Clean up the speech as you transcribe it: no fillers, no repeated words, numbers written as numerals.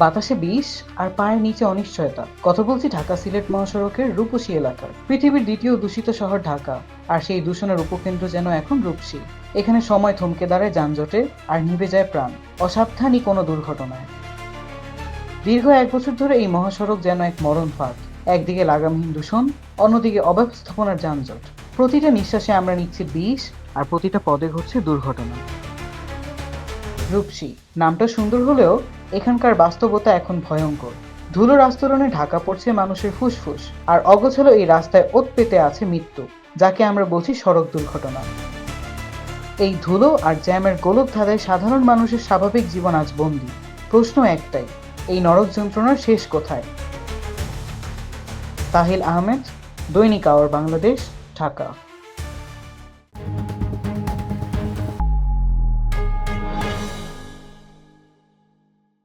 বাতাসে বিষ আর পায়ের নিচে অনিশ্চয়তা। কথা বলছি ঢাকা সিলেট মহাসড়কের রূপসী এলাকার। পৃথিবীর দ্বিতীয় দূষিত শহর ঢাকা, আর সেই দূষণের উপকেন্দ্র যেন এখন রূপসী। এখানে সময় থমকে দাঁড়ায় যানজটে আর নিভে যায় প্রাণ অসাবধানী কোনো দুর্ঘটনায়। দীর্ঘ 1 বছর ধরে এই মহাসড়ক যেন এক মরণ ফাঁদ। একদিকে লাগামহীন দূষণ, অন্যদিকে অব্যবস্থাপনার যানজট। প্রতিটা নিঃশ্বাসে আমরা নিচ্ছি বিষ, আর প্রতিটা পদে ঘটছে দুর্ঘটনা। রূপসী নামটা সুন্দর হলেও এখানকার বাস্তবতা এখন ভয়ঙ্কর। ধুলোর আস্তরণে ঢাকা পড়ছে মানুষের ফুসফুস, আর অগোছালো এই রাস্তায় ওত পেতে আছে মৃত্যু, যাকে আমরা বলছি সড়ক দুর্ঘটনা। এই ধুলো আর জ্যামের গোলক ধাঁধায় সাধারণ মানুষের স্বাভাবিক জীবন আজ বন্দী। প্রশ্ন একটাই, এই নরক যন্ত্রণার শেষ কোথায়? তাহিল আহমেদ, দৈনিক আওয়ার বাংলাদেশ, ঢাকা।